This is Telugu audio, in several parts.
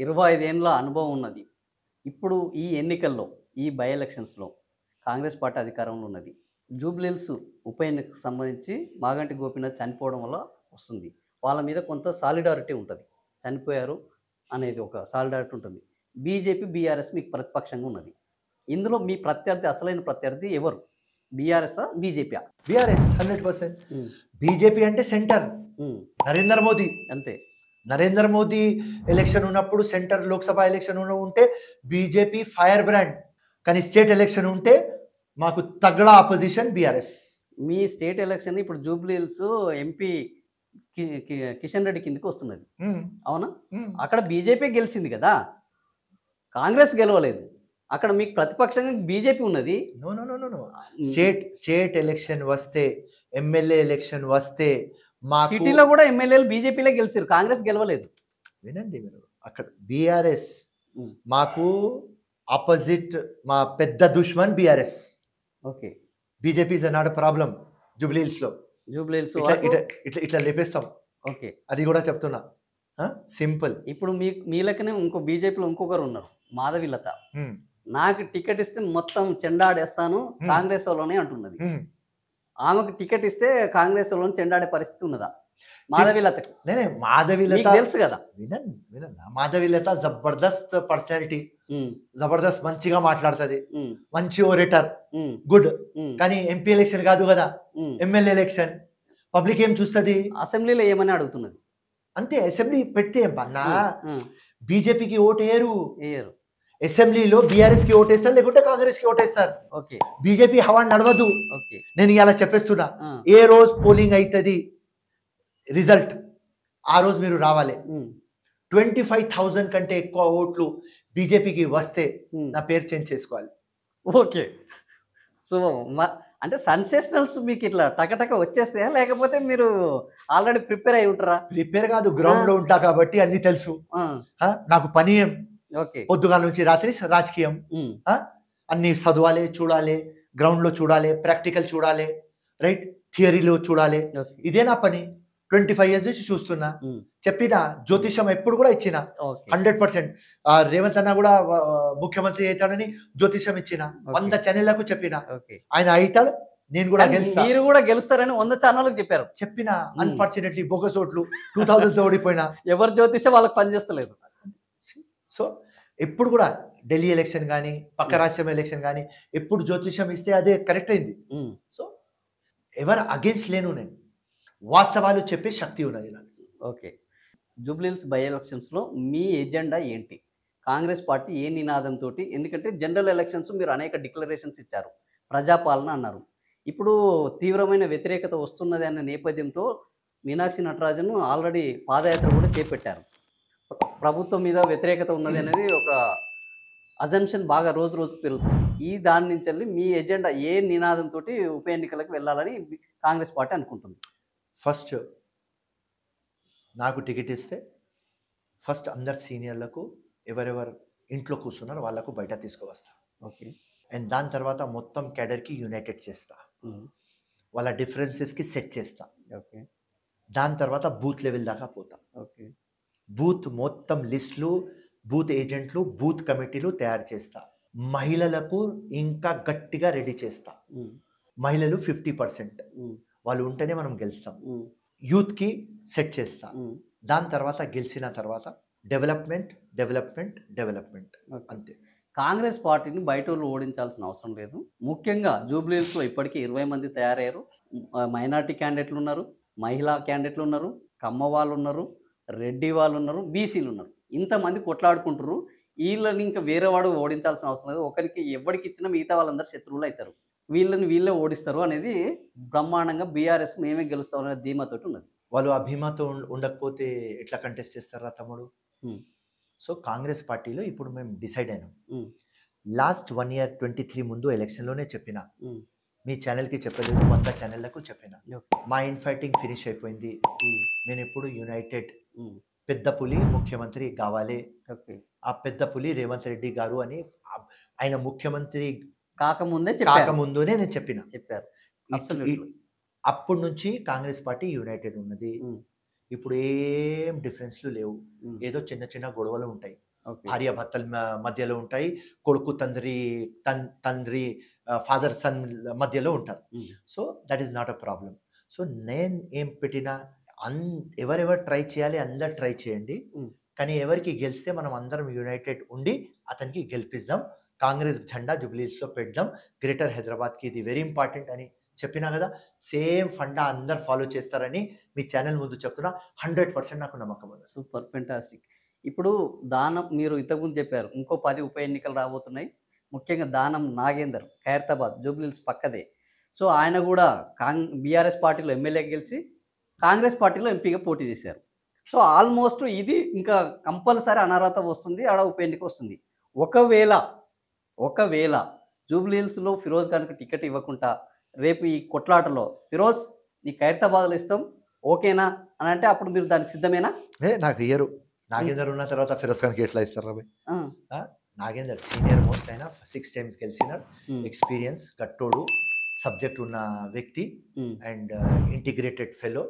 25 ఏండ్ల అనుభవం ఉన్నది. ఇప్పుడు ఈ ఎన్నికల్లో, ఈ బై ఎలక్షన్స్‌లో కాంగ్రెస్ పార్టీ అధికారంలో ఉన్నది. జూబ్లీహిల్స్ ఉప ఎన్నికకు సంబంధించి మాగంటి గోపీనాథ్ చనిపోవడం వల్ల వస్తుంది. వాళ్ళ మీద కొంత సాలిడారిటీ ఉంటది. చనిపోయారు అనేది ఒక సాలిడారిటీ ఉంటుంది. బీజేపీ, బీఆర్ఎస్ మీకు ప్రతిపక్షంగా ఉన్నది. ఇందులో మీ ప్రత్యర్థి అసలైన ప్రత్యర్థి ఎవరు? బీఆర్ఎస్సా? బీజేపీయా? బీఆర్ఎస్ 100%. హ్మ్. బీజేపీ అంటే సెంటర్ హ్మ్. నరేంద్ర మోదీ. అంతే. నరేంద్ర మోదీ ఎలక్షన్ ఉన్నప్పుడు సెంటర్ లోక్సభ ఎలక్షన్ ఉంటే బీజేపీ ఫైర్ బ్రాండ్. కానీ స్టేట్ ఎలక్షన్ ఉంటే మాకు తగ్గడా ఆపోజిషన్ బీఆర్ఎస్. మీ స్టేట్ ఎలక్షన్ ఇప్పుడు జూబ్లీహిల్స్ ఎంపీ కిషన్ రెడ్డి కిందకి వస్తున్నది. అవునా? అక్కడ బీజేపీ గెలిచింది కదా, కాంగ్రెస్ గెలవలేదు. అక్కడ మీకు ప్రతిపక్షంగా బీజేపీ ఉన్నది. No no no no state election వస్తే, ఎమ్మెల్యే ఎలక్షన్ వస్తే మాకు సిటీలో కూడా ఎమ్మెల్యేలు బీజేపీలో గెలిచారు, కాంగ్రెస్ గెలవలేదు. వినండి మీరు, అక్కడ బీఆర్ఎస్ మాకు ఆపోజిట్, మా పెద్ద దుష్మన్ BRS. Okay. BJP is not problem. Jubilee Hills ఇట్లా లేపేస్తాం. ఓకే, అది కూడా చెప్తున్నా, సింపుల్. ఇప్పుడు మీ లెక్కనే ఇంకో బీజేపీలో ఇంకొకరు ఉన్నారు, మాధవిలత. నాకు టికెట్ ఇస్తే మొత్తం చెండాడేస్తాను కాంగ్రెస్ వాళ్ళని అంటున్నది. ఆమెకు టికెట్ ఇస్తే కాంగ్రెస్ వాళ్ళని చెండాడే పరిస్థితి ఉన్నదా మాధవిలతకు? నేనే మాధవిలత తెలుసు కదా. వినన్నా, మాధవిలత జబర్దస్త్ పర్సనాలిటీ, జబర్దస్త్, మంచిగా మాట్లాడుతుంది, మంచి ఓరేటర్, గుడ్. కానీ ఎంపీ ఎలక్షన్ కాదు కదా, ఎమ్మెల్యే ఎలక్షన్. పబ్లిక్ ఏం చూస్తుంది? అసెంబ్లీలో ఏమని అడుగుతున్నది అంతే. అసెంబ్లీ పెడితే ఏం పన్నా, బీజేపీకి ఓటు వేయరు. అసెంబ్లీలో బీఆర్ఎస్ కి ఓటేస్తారు, లేకుంటే కాంగ్రెస్ కి ఓటేస్తారు. బీజేపీ హవా నడవదు. నేను ఇలా చెప్పేస్తున్నా, ఏ రోజు పోలింగ్ అవుతుంది రిజల్ట్ ఆ రోజు మీరు రావాలి. 25,000 కంటే ఎక్కువ ఓట్లు బీజేపీకి వస్తే నా పేరు చేంజ్ చేసుకోవాలి. ఓకే. సో అంటే సెన్సేషనల్స్ మీకు ఇట్లా టకటక వచ్చేస్తాయా, లేకపోతే మీరు ఆల్రెడీ ప్రిపేర్ అయి ఉంటారా? ప్రిపేర్ కాదు, గ్రౌండ్ లో ఉంటా కాబట్టి అన్ని తెలుసు. నాకు పని ఏం, పొద్దుగాల నుంచి రాత్రి రాజకీయం. అన్ని చదవాలి, చూడాలి, గ్రౌండ్ లో చూడాలి, ప్రాక్టికల్ చూడాలి, రైట్, థియరీలో చూడాలి. ఇదే నా పని. 25 years నుంచి చూస్తున్నా. చెప్పిన జ్యోతిషం ఎప్పుడు కూడా ఇచ్చిన 100%. రేవంత్ అన్న కూడా ముఖ్యమంత్రి అవుతాడని జ్యోతిషం ఇచ్చిన, 100 ఛానళ్లకు చెప్పిన. ఆయన అవుతాడు, నేను కూడా గెలుస్తా. మీరు కూడా గెలుస్తారని 100 ఛానళ్ళకు చెప్పారు. చెప్పిన అన్ఫార్చునేట్లీ బోగస్ ఓట్లు 2000 ఓడిపోయినా. ఎవరు జ్యోతిషం వాళ్ళకి పనిచేస్తలేదు. సో ఎప్పుడు కూడా ఢిల్లీ ఎలక్షన్ కానీ, పక్క రాష్ట్రం ఎలక్షన్ కానీ, ఎప్పుడు జ్యోతిషం ఇస్తే అదే కరెక్ట్ అయింది. సో ఎవరు అగేన్స్ట్ లేను, నేను వాస్తవాలు చెప్పే శక్తి ఉన్నది నాకు. ఓకే. జూబ్లీహిల్స్ బై ఎలక్షన్స్లో మీ ఎజెండా ఏంటి? కాంగ్రెస్ పార్టీ ఏ నినాదంతో? ఎందుకంటే జనరల్ ఎలక్షన్స్ మీరు అనేక డిక్లరేషన్స్ ఇచ్చారు, ప్రజాపాలన అన్నారు. ఇప్పుడు తీవ్రమైన వ్యతిరేకత వస్తున్నది అన్న నేపథ్యంతో మీనాక్షి నటరాజన్ ఆల్రెడీ పాదయాత్ర కూడా చేపట్టారు. ప్రభుత్వం మీద వ్యతిరేకత ఉన్నది అనేది ఒక అజంప్షన్ బాగా రోజు రోజుకు పెరుగుతుంది. ఈ దాని నుంచి వెళ్ళి మీ ఎజెండా ఏ నినాదంతో ఉప ఎన్నికలకు వెళ్ళాలని కాంగ్రెస్ పార్టీ అనుకుంటుంది? ఫస్ట్ నాకు టికెట్ ఇస్తే ఫస్ట్ అందరు సీనియర్లకు, ఎవరెవరు ఇంట్లో కూర్చున్నారో వాళ్ళకు బయట తీసుకువస్తా. ఓకే. అండ్ దాని తర్వాత మొత్తం క్యాడర్కి యునైటెడ్ చేస్తా, వాళ్ళ డిఫరెన్సెస్కి సెట్ చేస్తా. ఓకే. దాని తర్వాత బూత్ లెవెల్ దాకా పోతా. ఓకే. బూత్ మొత్తం లిస్టులు, బూత్ ఏజెంట్లు, బూత్ కమిటీలు తయారు చేస్తా. మహిళలకు ఇంకా గట్టిగా రెడీ చేస్తా. మహిళలు 50% వాళ్ళు ఉంటేనే మనం గెలుస్తాం. యూత్కి సెట్ చేస్తా. దాని తర్వాత గెలిచిన తర్వాత డెవలప్మెంట్ డెవలప్మెంట్ డెవలప్మెంట్ అంతే. కాంగ్రెస్ పార్టీని బయట వాళ్ళు ఓడించాల్సిన అవసరం లేదు. ముఖ్యంగా జూబ్లీహిల్స్లో ఇప్పటికీ 20 మంది తయారయ్యారు. మైనార్టీ క్యాండిడేట్లు ఉన్నారు, మహిళా క్యాండిడేట్లు ఉన్నారు, కమ్మ వాళ్ళు ఉన్నారు, రెడ్డి వాళ్ళు ఉన్నారు, బీసీలు ఉన్నారు. ఇంతమంది కొట్లాడుకుంటారు. వీళ్ళని ఇంకా వేరే వాడు ఓడించాల్సిన అవసరం లేదు. ఒకరికి ఎవరికి ఇచ్చినా మిగతా వాళ్ళందరూ శత్రువులు అవుతారు. వీళ్ళని వీళ్ళే ఓడిస్తారు అనేది బ్రహ్మాండంగా బీఆర్ఎస్ మేమే గెలుస్తాం అనే ధీమాతో ఉన్నది. వాళ్ళు ఆ భీమాతో ఉండకపోతే ఎట్లా కంటెస్ట్ చేస్తారా తమ్ముడు? సో కాంగ్రెస్ పార్టీలో ఇప్పుడు మేము డిసైడ్ అయినాం. లాస్ట్ 1 year 23 ముందు ఎలక్షన్లోనే చెప్పిన, మీ ఛానల్కి చెప్పలేదు, 100 ఛానళ్లకు చెప్పిన, మా ఇన్ఫైటింగ్ ఫినిష్ అయిపోయింది. నేను ఇప్పుడు యునైటెడ్, పెద్ద పులి ముఖ్యమంత్రి కావాలి. ఆ పెద్ద పులి రేవంత్ రెడ్డి గారు అని ఆయన ముఖ్యమంత్రి కాకముందునే నేను చెప్పారు. అప్పటి నుంచి కాంగ్రెస్ పార్టీ యునైటెడ్ ఉన్నది. ఇప్పుడు ఏం డిఫరెన్స్లు లేవు. ఏదో చిన్న చిన్న గొడవలు ఉంటాయి, భార్య భర్తల మధ్యలో ఉంటాయి, కొడుకు తండ్రి ఫాదర్ సన్ మధ్యలో ఉంటారు. So that is not a problem. So నేను ఏం పెట్టినా ఎవరెవరు ట్రై చేయాలి అందరు ట్రై చేయండి, కానీ ఎవరికి గెలిస్తే మనం అందరం యునైటెడ్ ఉండి అతనికి గెలిపిద్దాం. కాంగ్రెస్ జెండా జూబ్లీహిల్స్లో పెడదాం. గ్రేటర్ హైదరాబాద్కి ఇది వెరీ ఇంపార్టెంట్ అని చెప్పినా కదా. సేమ్ ఫండా అందరు ఫాలో చేస్తారని మీ ఛానల్ ముందు చెప్తున్నా. 100% నాకు నమ్మకం ఉంది. Super, fantastic. ఇప్పుడు దానం మీరు ఇంతకుముందు చెప్పారు, ఇంకో 10 ఉప ఎన్నికలు రాబోతున్నాయి. ముఖ్యంగా దానం నాగేందర్ ఖైరతాబాద్ జూబ్లీహిల్స్ పక్కదే. సో ఆయన కూడా బీఆర్ఎస్ పార్టీలో ఎమ్మెల్యే గెలిచి కాంగ్రెస్ పార్టీలో ఎంపీగా పోటీ చేశారు. సో ఆల్మోస్ట్ ఇది ఇంకా కంపల్సరీ అనర్హత వస్తుంది, ఆడ ఉప ఎన్నిక వస్తుంది. ఒకవేళ జూబ్లీహిల్స్లో ఫిరోజ్ ఖాన్కి టికెట్ ఇవ్వకుండా రేపు ఈ కొట్లాటలో ఫిరోజ్ నీ ఖైరతాబాద్లో ఇస్తాం ఓకేనా అని అంటే అప్పుడు మీరు దానికి సిద్ధమేనా? నాకు ఇయ్యరు. నాగేందర్ ఉన్న తర్వాత ఫిరోజ్ ఖాన్కి ఎట్లా ఇస్తారు రాబాయ్? నాగేందర్ సీనియర్ మోస్ట్ అయినా 6 times గెలిచిన ఎక్స్పీరియన్స్ గట్టోడు, సబ్జెక్ట్ ఉన్న వ్యక్తి and integrated fellow,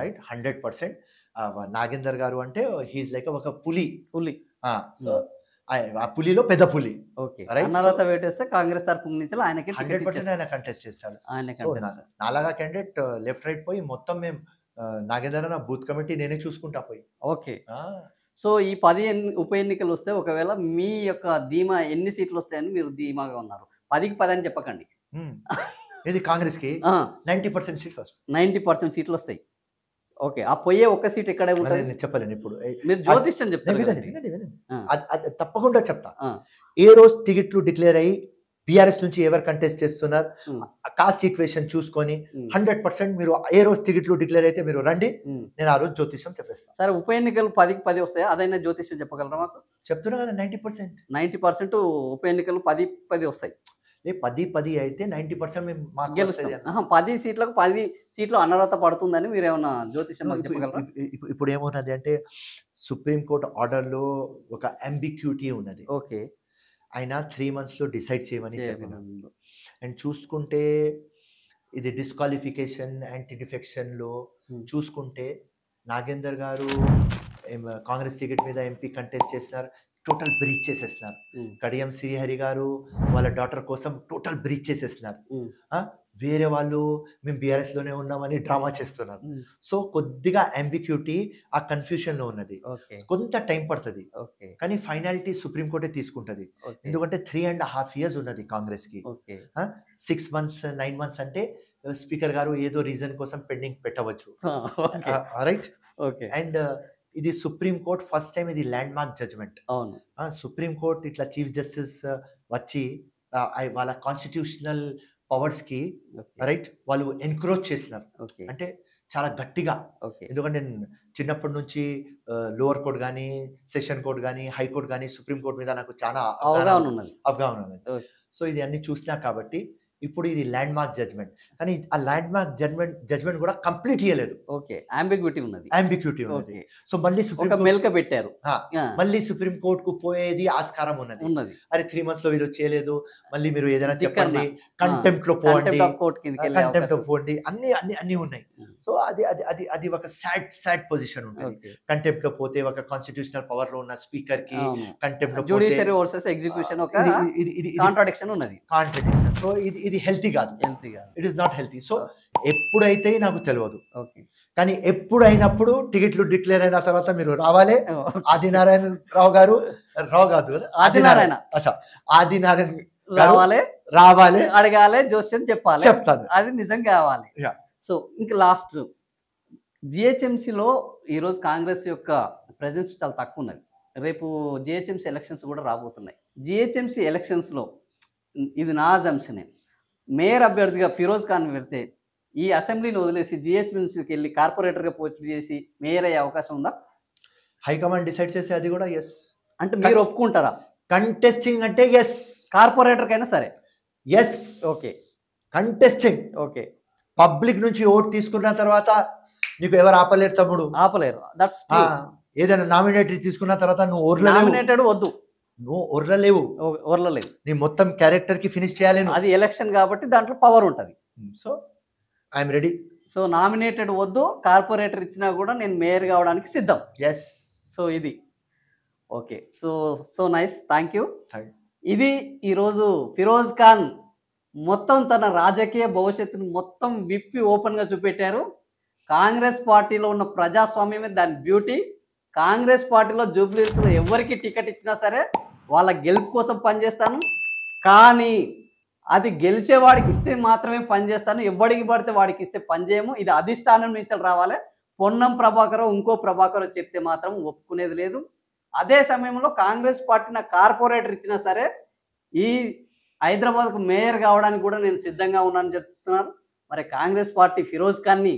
right? 100%. Nagender గారు అంటే హీఈస్ లైక్ ఒక పులి. సో ఆ పులిలో పెద్ద పులి. అనర్హత వేటేస్తే కాంగ్రెస్ తరపు నుంచి ఆయనకి 100% ఆయన కంటెస్ట్ చేస్తాడు. నాలాగా క్యాండిడేట్ లెఫ్ట్ రైట్ పోయి మొత్తం మేము నాగేందర్ అన్న బూత్ కమిటీ నేనే చూసుకుంటా పోయి. ఓకే. సో ఈ 10 ఉప ఎన్నికలు వస్తే ఒకవేళ మీ యొక్క ధీమా ఎన్ని సీట్లు వస్తాయని మీరు ధీమాగా ఉన్నారు? 10కి 10 అని చెప్పకండి. ఇది కాంగ్రెస్కి 90% సీట్స్ వస్తాయి. 90% సీట్లు వస్తాయి. ఓకే. ఆ పోయే ఒక్క సీట్ ఎక్కడ ఉంటుంది నేను చెప్పలేను ఇప్పుడు. మీరు జ్యోతిష్యం చెప్తారు. తప్పకుండా చెప్తా. ఏ రోజు టికెట్లు డిక్లేర్ అయ్యి బీఆర్ఎస్ నుంచి ఎవరు కంటెస్ట్ చేస్తున్నారు కాస్ట్ ఈక్వేషన్ చూసుకొని 100% మీరు ఏ రోజు టికెట్లు డిక్లేర్ అయితే మీరు రండి, నేను ఆ రోజు జ్యోతిష్యం చెప్పేస్తాను. సరే ఉప ఎన్నికలు 10కి 10 వస్తాయి, అదైనా జ్యోతిష్యం చెప్పగలరా మాకు? చెప్తున్నా కదా 90% ఉప ఎన్నికలు 10కి 10 వస్తాయి. 10 అయితే 90% మేము గెలుస్తాం. 10 సీట్లకు 10 సీట్లు అనర్హత పడుతుందని మీరు ఏమన్నా జ్యోతిష్యం చెప్పగలరా? ఇప్పుడు ఏమున్నది అంటే సుప్రీంకోర్టు ఆర్డర్లో ఒక అంబిక్యూటీ ఉన్నది. ఓకే. ఆయన 3 monthsలో డిసైడ్ చేయమని చెప్పిన. అండ్ చూసుకుంటే ఇది డిస్క్వాలిఫికేషన్ యాంటీ డిఫెక్షన్లో చూసుకుంటే నాగేందర్ గారు కాంగ్రెస్ టికెట్ మీద ఎంపీ కంటెస్ట్ చేస్తున్నారు, టోటల్ బ్రీచ్ చేసేస్తున్నారు. కడియం శ్రీహరి గారు వాళ్ళ డాటర్ కోసం టోటల్ బ్రీచ్ చేసేస్తున్నారు. వేరే వాళ్ళు మేము బీఆర్ఎస్లోనే ఉన్నామని డ్రామా చేస్తున్నారు. సో కొద్దిగా అంబిక్యూటీ ఆ కన్ఫ్యూషన్లో ఉన్నది. కొంత టైం పడుతుంది, కానీ ఫైనాలిటీ సుప్రీంకోర్టే తీసుకుంటుంది. ఎందుకంటే 3.5 years ఉన్నది కాంగ్రెస్కి. 6 months 9 months అంటే స్పీకర్ గారు ఏదో రీజన్ కోసం పెండింగ్ పెట్టవచ్చు, రైట్? అండ్ ఇది సుప్రీంకోర్టు ఫస్ట్ టైం ఇది ల్యాండ్ మార్క్ జడ్జ్మెంట్. సుప్రీంకోర్టు ఇట్లా చీఫ్ జస్టిస్ వచ్చి వాళ్ళ కాన్స్టిట్యూషనల్ పవర్స్కి రైట్ వాళ్ళు ఎన్క్రోచ్ చేసినారు. అంటే చాలా గట్టిగా. ఎందుకంటే నేను చిన్నప్పటి నుంచి లోవర్ కోర్ట్ కానీ సెషన్ కోర్ట్ కానీ హైకోర్టు కానీ సుప్రీంకోర్టు మీద నాకు చాలా అవగాహన ఉన్నది. సో ఇది అన్ని చూసినా కాబట్టి ఇప్పుడు ఇది ల్యాండ్ మార్క్ జడ్జ్మెంట్. కానీ ఆ ల్యాండ్ మార్క్ జడ్జ్మెంట్ కూడా కంప్లీట్ ఇయ్యలేదు. అంబిగ్యూటీ ఉన్నది. సో మళ్ళీ మెల్క పెట్టారు. మళ్ళీ సుప్రీం కోర్టుకు పోయేది ఆస్కారం ఉన్నది. అరే 3 months లో వీళ్ళు చేయలేదు, మళ్ళీ మీరు ఏదైనా చెప్పండి, కంటెంప్ట్ లో పోండి, అన్ని ఉన్నాయి. సో అది ఒక సాడ్ పొజిషన్ ఉంటుంది. కంటెంప్ట్ లో పోతే ఒక కాన్స్టిట్యూషనల్ పవర్ లో ఉన్న స్పీకర్ కి కంటెంప్ట్ లో జ్యుడిషియరీ వర్సెస్ ఎగ్జిక్యూషన్ ఒక కాంట్రాడిక్షన్ ఉన్నది. సో ఇది హెల్తీ కాదు. It is not healthy. So ఎప్పుడైతే నాకు తెలియదు, కానీ ఎప్పుడైనప్పుడు టికెట్లు డిక్లేర్ అయిన తర్వాత మీరు రావాలి. ఆదినారాయణ రావు గారు కాదు కదా, ఆదినారాయణ రావాలి, అడగాలి, జోస్యం చెప్పాలి, చెప్తాను, అది నిజం కావాలి. సో ఇంకా లాస్ట్ జిహెచ్ఎంసీలో ఈరోజు కాంగ్రెస్ యొక్క ప్రెజెన్స్ చాలా తక్కువ ఉన్నది. రేపు జిహెచ్ఎంసీ ఎలక్షన్స్ కూడా రాబోతున్నాయి. జిహెచ్ఎంసీ ఎలక్షన్స్లో ఇది నా అజంప్షనే, మేయర్ అభ్యర్థిగా ఫిరోజ్ ఖాన్ వెళ్తే ఈ అసెంబ్లీని వదిలేసి జిహెచ్ఎంసీకి వెళ్ళి కార్పొరేటర్గా పోటీ చేసి మేయర్ అయ్యే అవకాశం ఉందా? హైకమాండ్ డిసైడ్ చేస్తే అది కూడా ఎస్ అంటే మీరు ఒప్పుకుంటారా? కంటెస్టింగ్ అంటే ఎస్, కార్పొరేటర్ కైనా సరే yes. Okay, contesting. Okay, public నుంచి ఓటు తీసుకున్న తర్వాత నీకు ఎవరు ఆపలేరు తమ్ముడు, ఆపలేరు. దట్స్ ఏదైనా నామినేటరీ తీసుకున్న తర్వాత నువ్వు నామినేటెడ్ వద్దు, నువ్వు ఒర్రలేవు. నీ మొత్తం క్యారెక్టర్ కి ఫినిష్ చేయాలి. అది ఎలక్షన్ కాబట్టి దాంట్లో పవర్ ఉంటుంది. So I'm ready. So nominated వద్దు, కార్పొరేటర్ ఇచ్చినా కూడా నేను మేయర్ కావడానికి సిద్ధం. ఎస్. సో ఇది okay. So nice. Thank you. Thank ఇది ఈరోజు ఫిరోజ్ ఖాన్ మొత్తం తన రాజకీయ భవిష్యత్తును మొత్తం విప్పి ఓపెన్‌గా చూపెట్టారు. కాంగ్రెస్ పార్టీలో ఉన్న ప్రజాస్వామ్యమే దాని బ్యూటీ. కాంగ్రెస్ పార్టీలో జూబ్లీ హిల్స్‌లో ఎవరికి టికెట్ ఇచ్చినా సరే వాళ్ళ గెలుపు కోసం పనిచేస్తాను. కానీ అది గెలిచేవాడికి ఇస్తే మాత్రమే పనిచేస్తాను. ఎవ్వడికి పడితే వాడికి ఇస్తే పని చేయము. ఇది అధిష్టానం నుంచి రావాలి. పొన్నం ప్రభాకరో ఇంకో ప్రభాకరో చెప్తే మాత్రం ఒప్పుకునేది లేదు. అదే సమయంలో కాంగ్రెస్ పార్టీ నాకు కార్పొరేటర్ ఇచ్చినా సరే ఈ హైదరాబాద్‌కు మేయర్ కావడానికి కూడా నేను సిద్ధంగా ఉన్నానని చెప్తున్నారు. మరి కాంగ్రెస్ పార్టీ ఫిరోజ్ ఖాన్‌ని,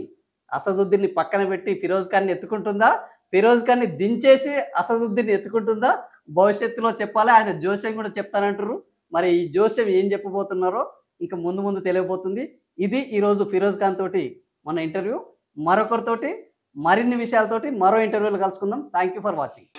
అసదుద్దీన్‌ని పక్కన పెట్టి ఫిరోజ్ ఖాన్‌ని ఎత్తుకుంటుందా? ఫిరోజ్ ఖాన్‌ని దించేసి అసదుద్దీన్‌ని ఎత్తుకుంటుందా? భవిష్యత్తులో చెప్పాలి. ఆయన జోస్యం కూడా చెప్తానంటుర్రు. మరి ఈ జోస్యం ఏం చెప్పబోతున్నారో ఇంక ముందు ముందు తెలియబోతుంది. ఇది ఈరోజు ఫిరోజ్ ఖాన్ తోటి మన ఇంటర్వ్యూ. మరొకరితోటి మరిన్ని విషయాలతోటి మరో ఇంటర్వ్యూలో కలుసుకుందాం. Thank you for watching.